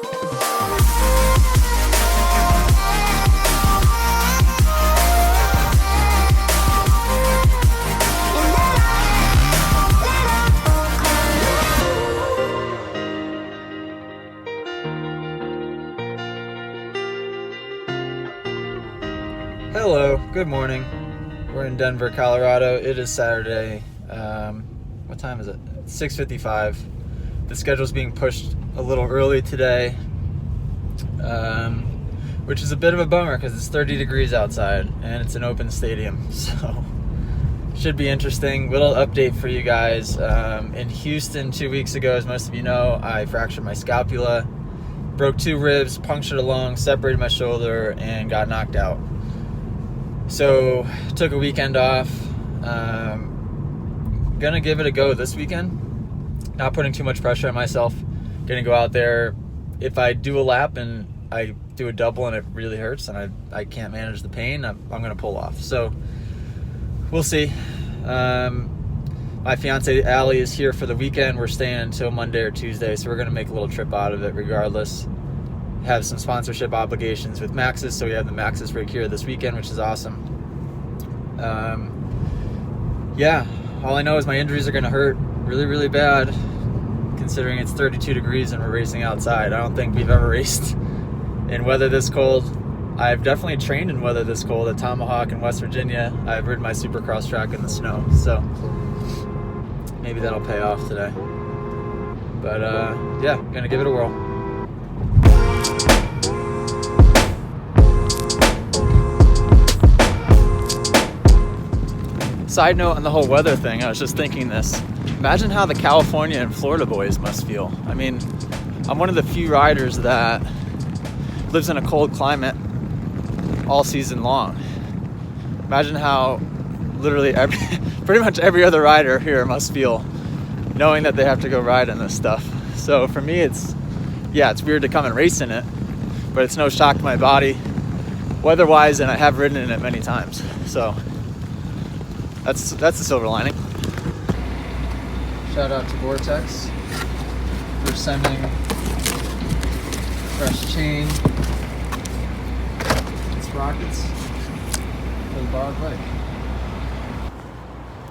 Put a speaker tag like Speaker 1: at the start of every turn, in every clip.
Speaker 1: Hello, good morning. We're in Denver, Colorado. It is Saturday. What time is it? 6:55. The schedule's being pushed a little early today, which is a bit of a bummer because it's 30 degrees outside and it's an open stadium. So should be interesting. Little update for you guys. In Houston 2 weeks ago, as most of you know, I fractured my scapula, broke 2 ribs, punctured a lung, separated my shoulder, and got knocked out. So took a weekend off. Gonna give it a go this weekend. Not putting too much pressure on myself. Gonna go out there. If I do a lap and I do a double and it really hurts and I can't manage the pain, I'm gonna pull off. So we'll see. My fiance Allie is here for the weekend. We're staying until Monday or Tuesday, so we're gonna make a little trip out of it regardless. Have some sponsorship obligations with Maxxis, so we have the Maxxis rig here this weekend, which is awesome. Yeah, all I know is my injuries are going to hurt really, really bad, considering it's 32 degrees and we're racing outside. I don't think we've ever raced in weather this cold. I've definitely trained in weather this cold at Tomahawk in West Virginia. I've ridden my Supercross track in the snow, so maybe that'll pay off today. But yeah, gonna give it a whirl. Side note on the whole weather thing, I was just thinking this. Imagine how the California and Florida boys must feel. I mean, I'm one of the few riders that lives in a cold climate all season long. Imagine how literally pretty much every other rider here must feel knowing that they have to go ride in this stuff. So for me, it's weird to come and race in it, but it's no shock to my body weather-wise, and I have ridden in it many times. So that's the silver lining. Shout out to Vortex for sending fresh chain and sprockets for the bog bike.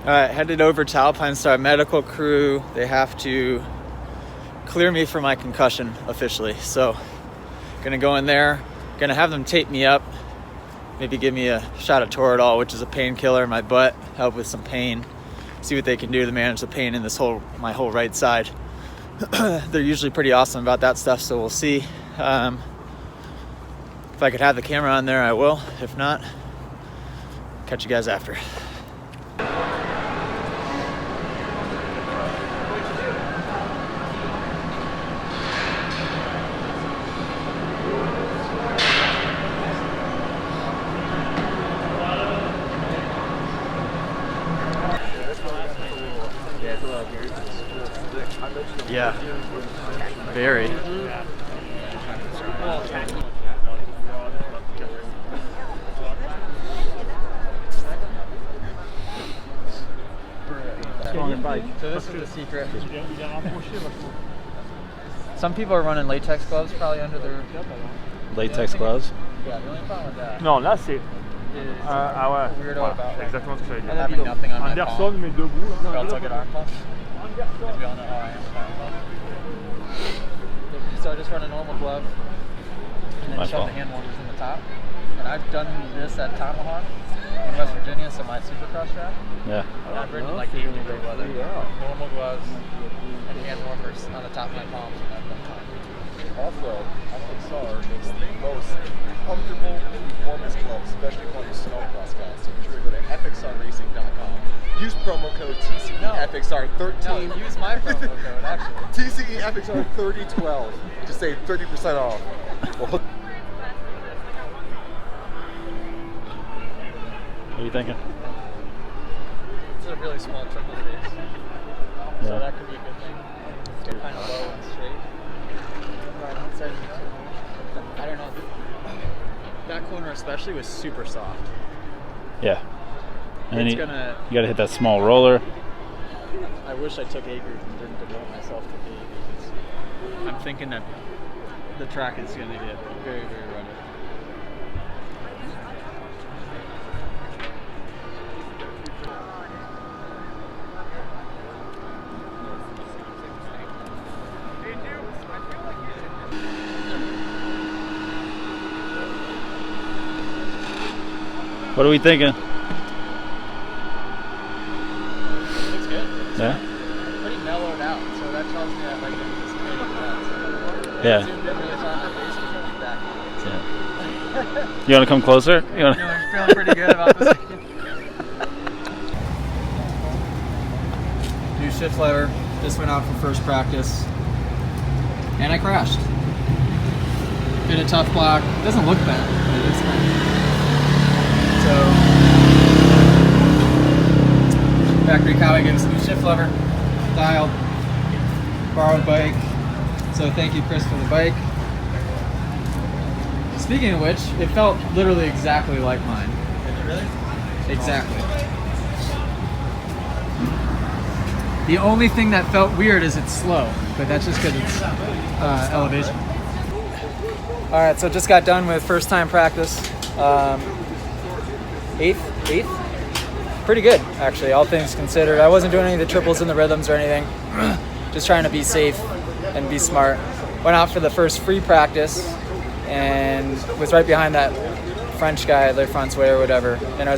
Speaker 1: Alright, headed over to Alpine Star Medical Crew. They have to clear me for my concussion officially. So gonna go in there, gonna have them tape me up, maybe give me a shot of Toradol, which is a painkiller in my butt, help with some pain, see what they can do to manage the pain in my whole right side. They're usually pretty awesome about that stuff, so we'll see. If I could have the camera on there, I will. If not, catch you guys after. Yeah, very. So this is the secret. Some people are running latex gloves probably under their...
Speaker 2: Latex gloves?
Speaker 1: Yeah, the only problem with that...
Speaker 3: Non, là c'est...
Speaker 1: Ah ouais. Weirdo
Speaker 3: voilà,
Speaker 1: about
Speaker 3: exactement ce que j'allais dire.
Speaker 1: having nothing on my
Speaker 3: Anderson,
Speaker 1: palm.
Speaker 3: mais debout.
Speaker 1: Or else I'll get arm pump. Because we all know how I am with arm pump. So I just run a normal glove and then shove the hand warmers in the top. And I've done this at Tomahawk in West Virginia, so my Supercross track.
Speaker 2: Yeah.
Speaker 1: And I've ridden like 80-degree weather. Normal gloves and hand warmers on the top of my palms, and I've done fine.
Speaker 4: Also, FXR makes the most comfortable performance gloves, especially for your snowcross guys. So be sure to go to fxrracing.com. Use promo code TCEFXR13.
Speaker 1: No, use my promo code, actually.
Speaker 4: TCEFXR3012 to save 30% off.
Speaker 2: What are you thinking?
Speaker 1: It's a really small triple face.
Speaker 2: Yeah.
Speaker 1: So that could be a good thing. It's kind of low and straight. I don't know. That corner especially was super soft.
Speaker 2: Yeah. And then
Speaker 1: It's
Speaker 2: you gotta hit that small roller.
Speaker 1: I wish I took A group and didn't devote myself to B, because I'm thinking that the track is going to get very, very ruddy.
Speaker 2: What are we thinking?
Speaker 1: Looks good.
Speaker 2: Yeah.
Speaker 1: Pretty mellowed out, so that tells me that like
Speaker 2: Yeah.
Speaker 1: zoomed in really far on the face, just be back.
Speaker 2: Yeah. You want to come closer? You want?
Speaker 1: I'm feeling pretty good about this. New shift lever. Just went out for first practice, and I crashed. Hit a tough block. It doesn't look bad, but it's bad. So, factory Cowie gave us a new shift lever, dialed, borrowed bike. So thank you, Chris, for the bike. Speaking of which, it felt literally exactly like mine. Really? Exactly. The only thing that felt weird is it's slow, but that's just because it's elevation. All right, so just got done with first time practice. Eighth? Pretty good, actually, all things considered. I wasn't doing any of the triples in the rhythms or anything. Just trying to be safe and be smart. Went out for the first free practice and was right behind that French guy, Le Francois or whatever. And I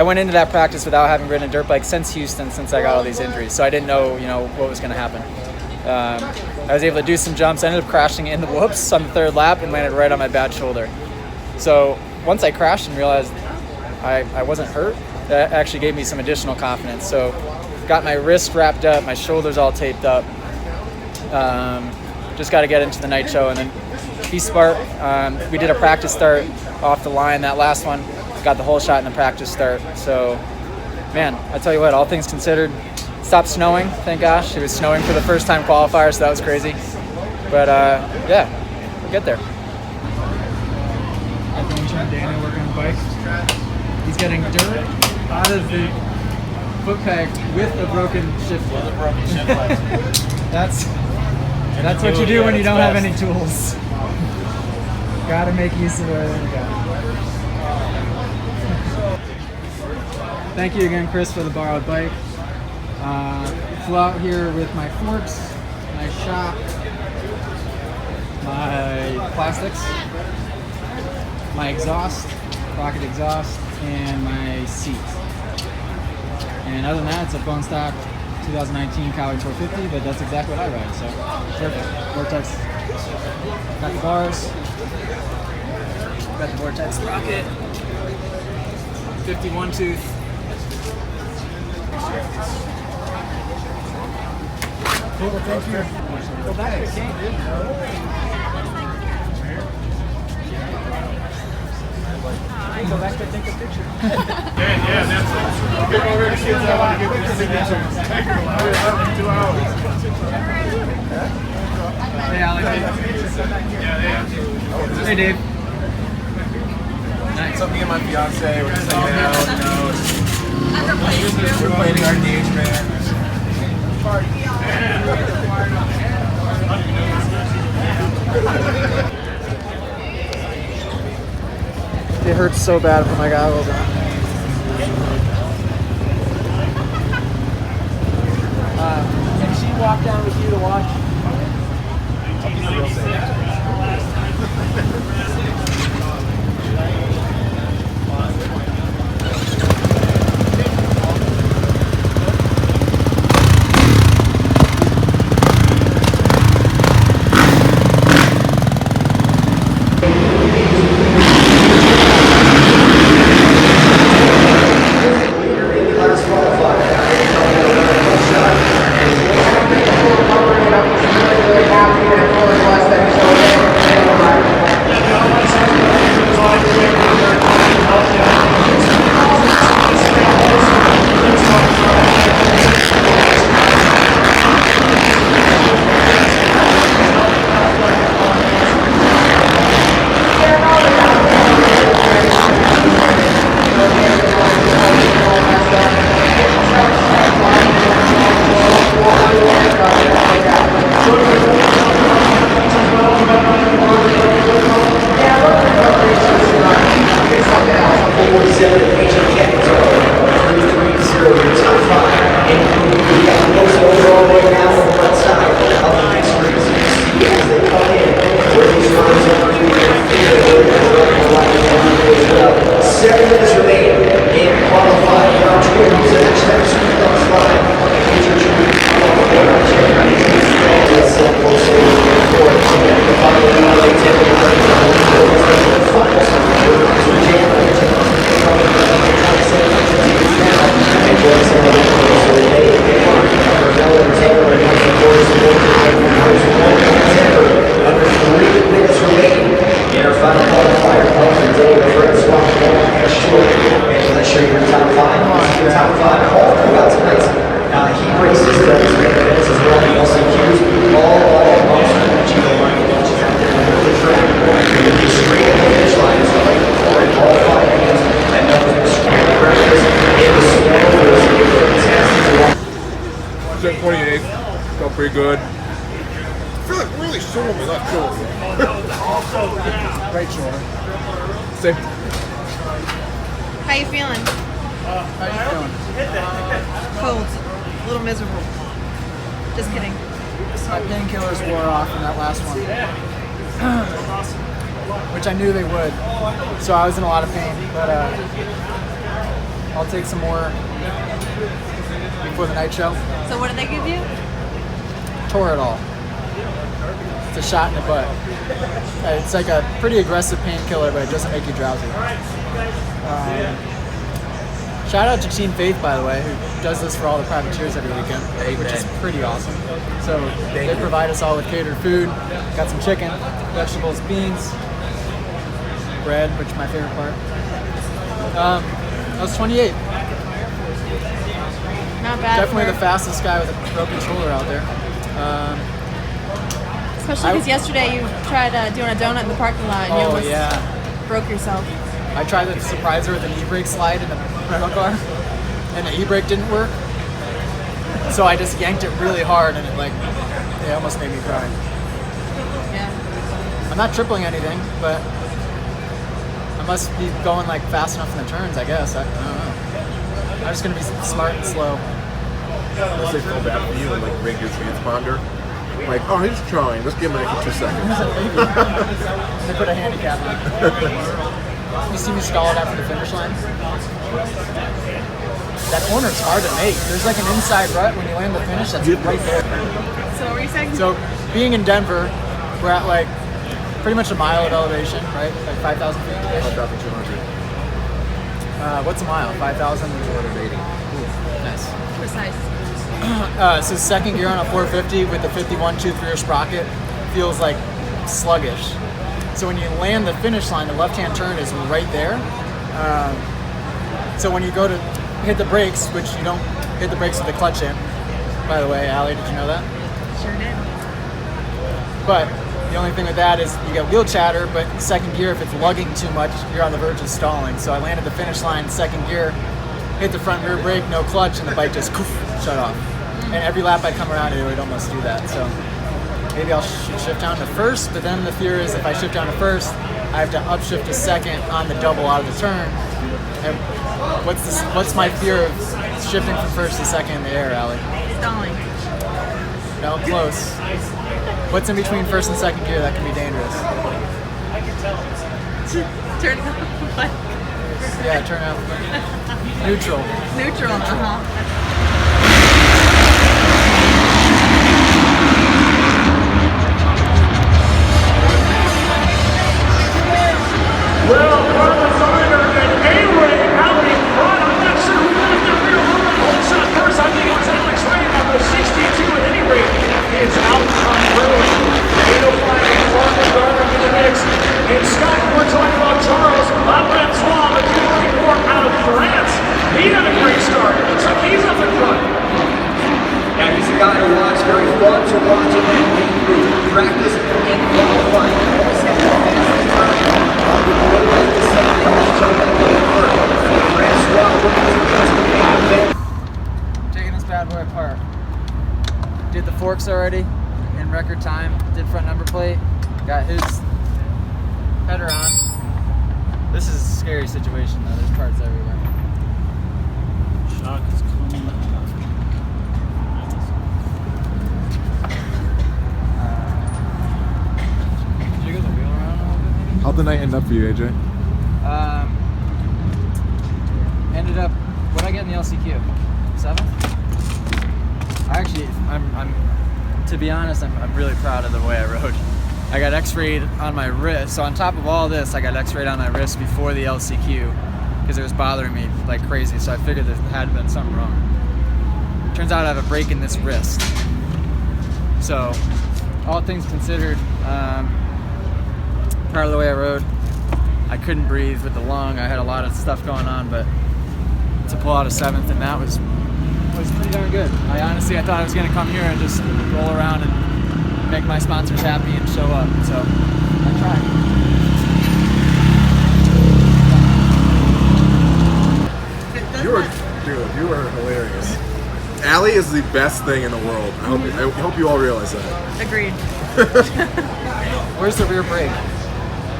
Speaker 1: went into that practice without having ridden a dirt bike since Houston, since I got all these injuries. So I didn't know, what was gonna happen. I was able to do some jumps. I ended up crashing in the whoops on the third lap and landed right on my bad shoulder. So once I crashed and realized I wasn't hurt, that actually gave me some additional confidence. So got my wrist wrapped up, my shoulders all taped up. Just got to get into the night show and then be smart. We did a practice start off the line. That last one got the whole shot in the practice start. So, man, I tell you what, all things considered, stopped snowing, thank gosh. It was snowing for the first time qualifier, so that was crazy. But yeah, we'll get there. Daniel working on the bike. He's getting dirt out of the foot peg with a broken shift leg. That's what you do when you don't have any tools. Gotta make use of it. Thank you again, Chris, for the borrowed bike. Flew out here with my forks, my shock, my plastics, my exhaust, rocket exhaust, and my seat. And other than that, it's a bone stock 2019 Cowie 450, but that's exactly what I ride, so perfect. Vortex, got the bars, got the Vortex rocket, 51 tooth. Cool, thank you. Go back to the game, dude. Go back to take a picture.
Speaker 3: Yeah, that's it. Come over to kids. I want to get their signatures. 2 hours.
Speaker 1: Hey, Alex. Hey, Dave. Nice.
Speaker 4: So me and my fiance, we're just hanging out, we're planning our engagement.
Speaker 1: It hurts so bad for my goggles on. Can she walk down with you to watch?
Speaker 5: pretty good. I feel like really sore on my left shoulder.
Speaker 6: Right shoulder.
Speaker 5: Same.
Speaker 7: How you feeling?
Speaker 6: How you feeling?
Speaker 7: Cold. A little miserable. Just kidding.
Speaker 6: My painkillers wore off in that last one. Which I knew they would. So I was in a lot of pain. But I'll take some more before the night show.
Speaker 7: So what did they give you?
Speaker 6: Toradol. It's a shot in the butt. It's like a pretty aggressive painkiller, but it doesn't make you drowsy. Shout out to Team Faith, by the way, who does this for all the privateers every weekend, which is pretty awesome. So they provide us all with catered food. Got some chicken, vegetables, beans, bread, which is my favorite part. I was 28.
Speaker 7: Not bad.
Speaker 6: Definitely the fastest guy with a broken shoulder out there.
Speaker 7: Especially because yesterday you tried doing a donut in the parking lot and you almost broke yourself.
Speaker 6: I tried to surprise her with an e-brake slide in the rental car, and the e-brake didn't work. So I just yanked it really hard, and it almost made me cry.
Speaker 7: Yeah.
Speaker 6: I'm not tripling anything, but I must be going fast enough in the turns, I guess. I don't know. I'm just gonna be smart and slow.
Speaker 5: Unless they feel bad for you and rig your transponder. Oh, he's trying. Let's give him an extra 2 seconds.
Speaker 6: They put a handicap on. You see me stall it after the finish line? That corner's hard to make. There's an inside rut when you land the finish that's right there.
Speaker 7: So what were you saying?
Speaker 6: So being in Denver, we're at pretty much a mile of elevation, right? 5,000 feet.
Speaker 5: 5,200.
Speaker 6: What's a mile? 5,280. Nice.
Speaker 7: Precise.
Speaker 6: So second gear on a 450 with the 51-2-3 sprocket feels sluggish. So when you land the finish line, the left-hand turn is right there. So when you go to hit the brakes, which you don't hit the brakes with the clutch in, by the way, Allie, did you know that?
Speaker 7: Sure did.
Speaker 6: But the only thing with that is you get wheel chatter, but second gear, if it's lugging too much, you're on the verge of stalling. So I landed the finish line, second gear, hit the front rear brake, no clutch, and the bike just shut off. And every lap I come around, it would almost do that. So maybe I'll shift down to first, but then the fear is if I shift down to first, I have to upshift to second on the double out of the turn. And what's my fear of shifting from first to second in the air, Allie?
Speaker 7: Stalling.
Speaker 6: No, close. What's in between first and second gear that can be dangerous?
Speaker 7: Turn what?
Speaker 6: Yeah, turn out. Neutral.
Speaker 7: Neutral,
Speaker 3: Well, Carlos Arner and A-Ray out in front. I'm not sure who got the rear home shot first. I think it was Alex Ray on the 62 at any rate. Is out on road. 805 and Carlos Arner in the mix. And Scott, we're talking about Charles Labrenois, the 234 out of France. He had a great start. Looks like he's up in front.
Speaker 8: Yeah, he's a guy to watch, very fun to watch him in practice and qualifying.
Speaker 6: Taking this bad boy apart. Did the forks already in record time. Did front number plate. Got his header on. This is a scary situation though. There's parts everywhere.
Speaker 2: Shock is coming.
Speaker 6: Jiggle the wheel around a little bit maybe?
Speaker 5: How'd the night end up for you, AJ?
Speaker 6: Ended up, what'd I get in the LCQ? 7th? To be honest, I'm really proud of the way I rode. I got x-rayed on my wrist. So on top of all this, I got x-rayed on my wrist before the LCQ because it was bothering me like crazy. So I figured there had been something wrong. Turns out I have a break in this wrist. So all things considered, proud of the way I rode. I couldn't breathe with the lung. I had a lot of stuff going on, but to pull out a 7th, and that was pretty darn good. I thought I was going to come here and just roll around and make my sponsors happy and show up. So I tried.
Speaker 5: You were hilarious. Allie is the best thing in the world. I hope you all realize that.
Speaker 7: Agreed.
Speaker 6: Where's the rear brake?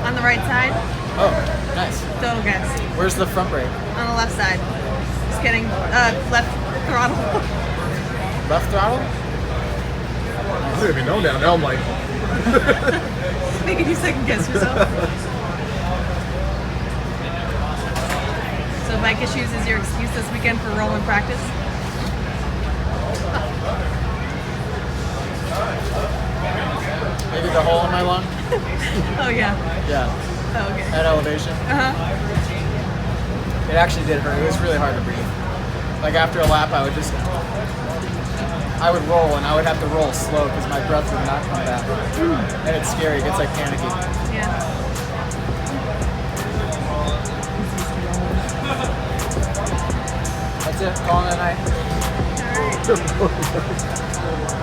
Speaker 7: On the right side,
Speaker 6: Oh, nice.
Speaker 7: total guess.
Speaker 6: Where's the front brake?
Speaker 7: On the left side. Just kidding. Left throttle.
Speaker 6: Left throttle?
Speaker 5: I don't even know now. Now I'm like,
Speaker 7: Making you second guess yourself. So bike issues is your excuse this weekend for rolling practice?
Speaker 6: Maybe the hole in my lung?
Speaker 7: Oh yeah.
Speaker 6: Yeah.
Speaker 7: Oh, okay.
Speaker 6: At elevation.
Speaker 7: Uh-huh.
Speaker 6: It actually did hurt. It was really hard to breathe. Like after a lap, I would roll and I would have to roll slow because my breath would not come back. And it's scary. It gets like panicky.
Speaker 7: Yeah.
Speaker 6: That's it. Calling it a night.
Speaker 7: All right.